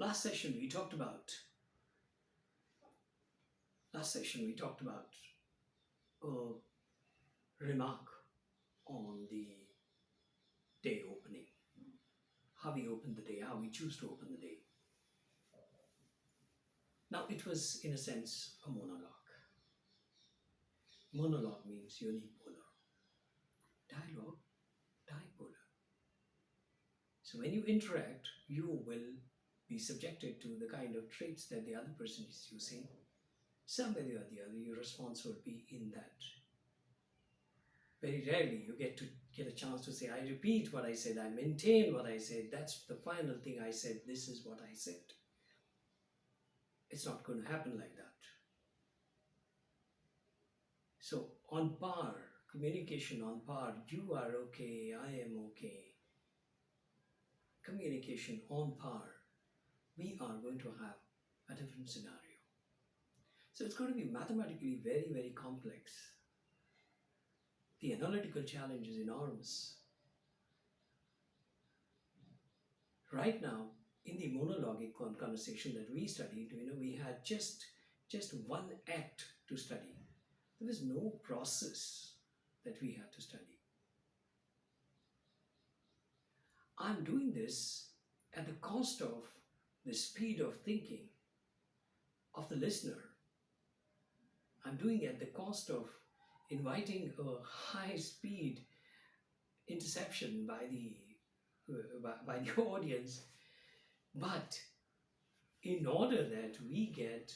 Last session we talked about a remark on the day opening, how we open the day, how we choose to open the day. Now it was in a sense a monologue. Monologue means unipolar. Dialogue, dipolar. So when you interact, you will be subjected to the kind of traits that the other person is using. Somewhere or the other, your response will be in that. Very rarely you get a chance to say, I repeat what I said, I maintain what I said, that's the final thing I said, this is what I said. It's not going to happen like that. So on par, communication on par, you are okay, I am okay. Communication on par, we are going to have a different scenario. So it's going to be mathematically very, very complex. The analytical challenge is enormous. Right now, in the monologic conversation that we studied, we had just one act to study. There was no process that we had to study. I'm doing this at the cost of the speed of thinking of the listener. I'm doing it at the cost of inviting a high speed interception by the audience. But in order that we get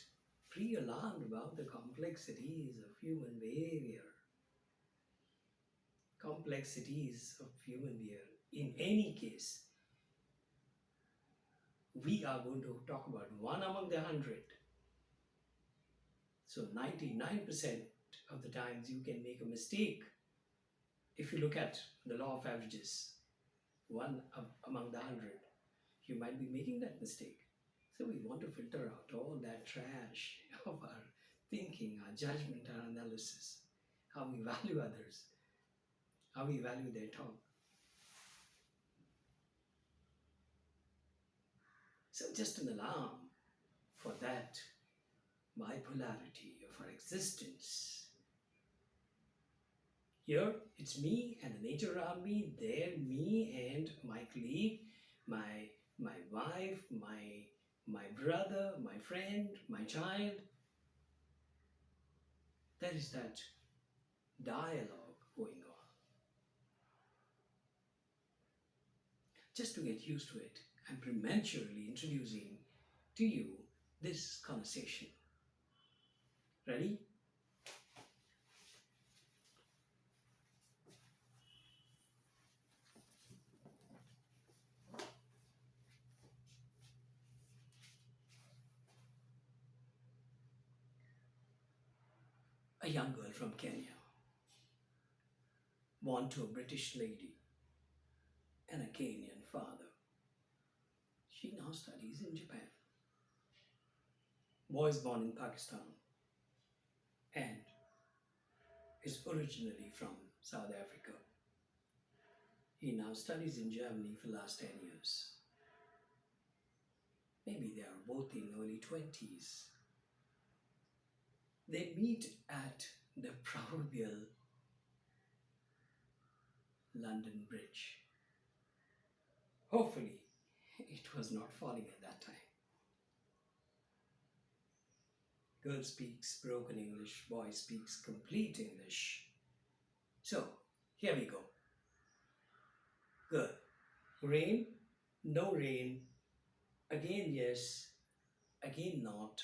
pre-alarmed about the complexities of human behavior, in any case, we are going to talk about one among the 100. So 99% of the times you can make a mistake. If you look at the law of averages, one among the 100, you might be making that mistake. So we want to filter out all that trash of our thinking, our judgment, our analysis, how we value others, how we value their talk. So just an alarm for that bipolarity of our existence. Here, it's me and the nature around me. There, me and my colleague, my wife, my brother, my friend, my child. There is that dialogue going on. Just to get used to it, I'm prematurely introducing to you this conversation. Ready? A young girl from Kenya, born to a British lady and a Kenyan father. She now studies in Japan. Boy is born in Pakistan and is originally from South Africa. He now studies in Germany for the last 10 years. Maybe they are both in early 20s. They meet at the proverbial London Bridge. Hopefully, it was not falling at that time. Girl speaks broken English, boy speaks complete English. So, here we go. Girl, rain, no rain, again yes, again not.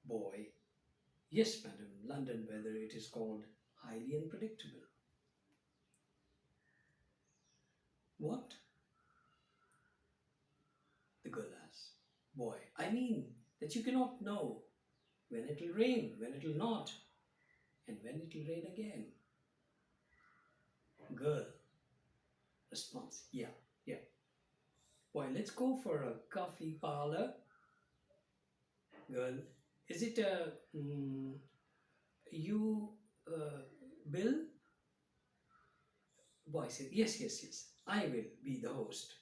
Boy, yes madam, London weather, it is called highly unpredictable. What? The girl asks. Boy, I mean that you cannot know when it will rain, when it will not, and when it will rain again. Girl, response, yeah. Boy, let's go for a coffee parlor. Girl, is it you, Bill? Boy said, yes. I will be the host.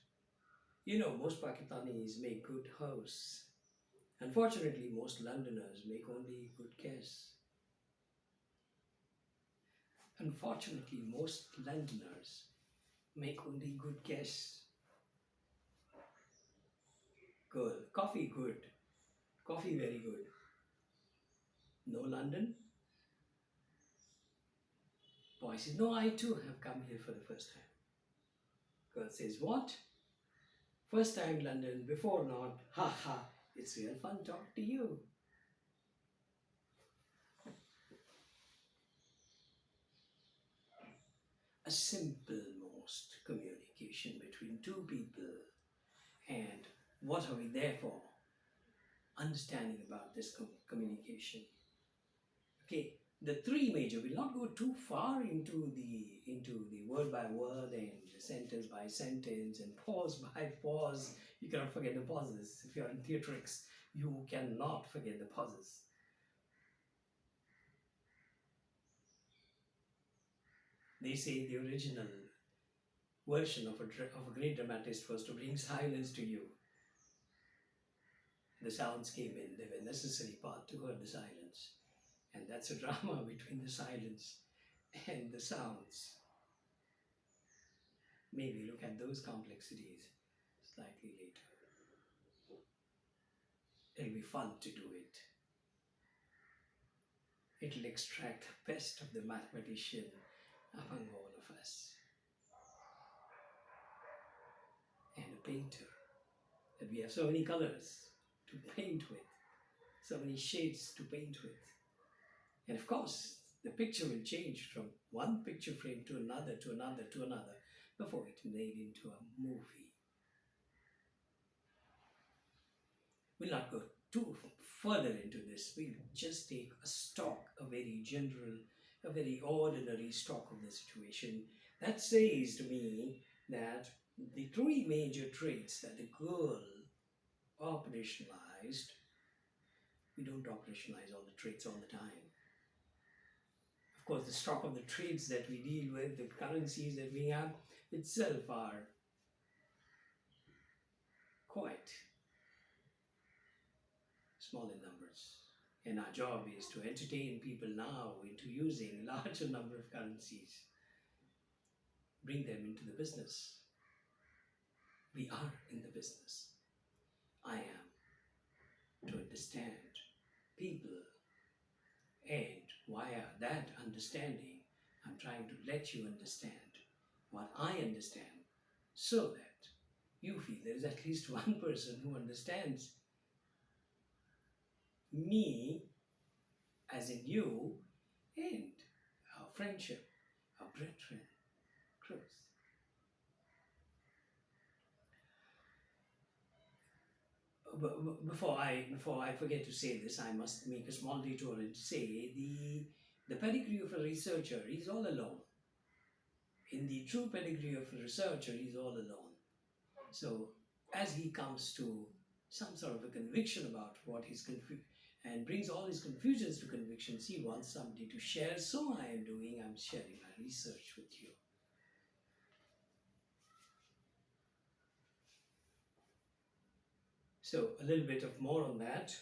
Most Pakistanis make good hosts. Unfortunately, most Londoners make only good guests. Unfortunately, most Londoners make only good guests. Good. Coffee good. Coffee very good. No London? Boy says, no, I too have come here for the first time. Girl says, what? First time London, before not. Ha ha, it's real fun talking to you. A simple most communication between two people. And what are we there for? Understanding about this communication. Okay, the three major, we'll not go too far into the word by word and sentence by sentence and pause by pause. You cannot forget the pauses. If you're in theatrics, you cannot forget the pauses. They say the original version of a great dramatist was to bring silence to you. The sounds came in, they were a necessary part to hear the silence. And that's a drama between the silence and the sounds. Maybe look at those complexities slightly later. It'll be fun to do it. It'll extract the best of the mathematician among all of us. And a painter. That we have so many colors to paint with, so many shades to paint with. And of course, the picture will change from one picture frame to another, to another, to another, before it made into a movie. We'll not go too further into this. We'll just take a stock, a very general, a very ordinary stock of the situation. That says to me that the three major traits that the girl operationalized, we don't operationalize all the traits all the time. Of course, the stock of the traits that we deal with, the currencies that we have itself are quite small in numbers. And our job is to entertain people now into using a larger number of currencies, bring them into the business. We are in the business. I am to understand people, and via that understanding, I'm trying to let you understand what I understand so that you feel there is at least one person who understands me, as in you, and our friendship, our brethren, grows. Before I forget to say this, I must make a small detour and say the pedigree of a researcher is all alone. In the true pedigree of a researcher, he's all alone. So as he comes to some sort of a conviction about what he's and brings all his confusions to convictions, he wants somebody to share. So I'm sharing my research with you. So a little bit of more on that.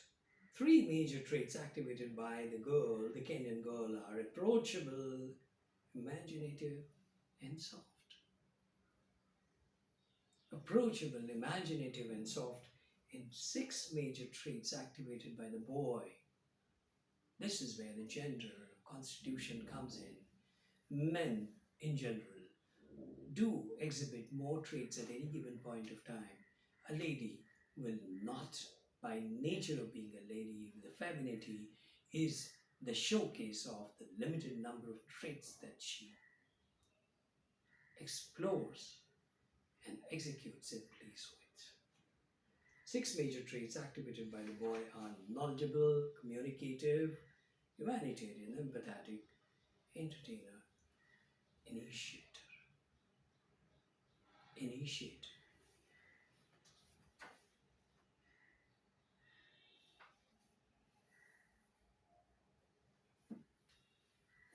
Three major traits activated by the Kenyan girl, are approachable, imaginative, and soft. Approachable, imaginative, and soft, and six major traits activated by the boy. This is where the gender constitution comes in. Men, in general, do exhibit more traits at any given point of time. A lady will not, by nature of being a lady, the femininity is the showcase of the limited number of traits that she explores and executes in place with. Six major traits activated by the boy are knowledgeable, communicative, humanitarian, empathetic, entertainer, initiator. Initiate.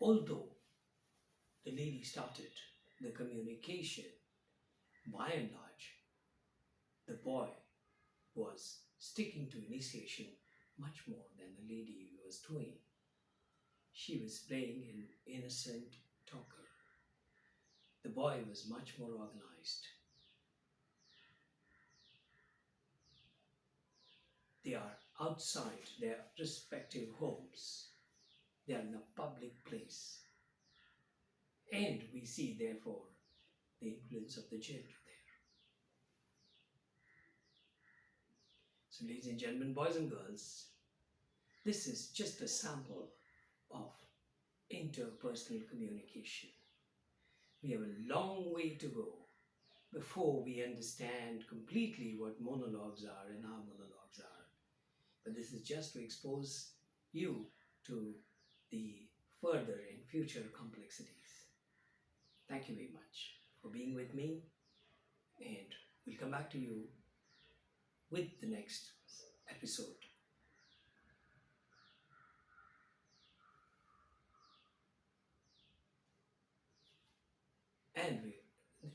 Although the lady started the communication By and large, the boy was sticking to initiation much more than the lady was doing. She was playing an innocent talker. The boy was much more organized. They are outside their respective homes. They are in a public place. And we see, therefore, the influence of the gender there. So, ladies and gentlemen, boys and girls, this is just a sample of interpersonal communication. We have a long way to go before we understand completely what monologues are and how monologues are. But this is just to expose you to the further and future complexities. Thank you very much for being with me, and we'll come back to you with the next episode.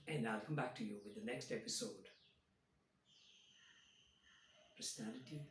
And I'll come back to you with the next episode. Personality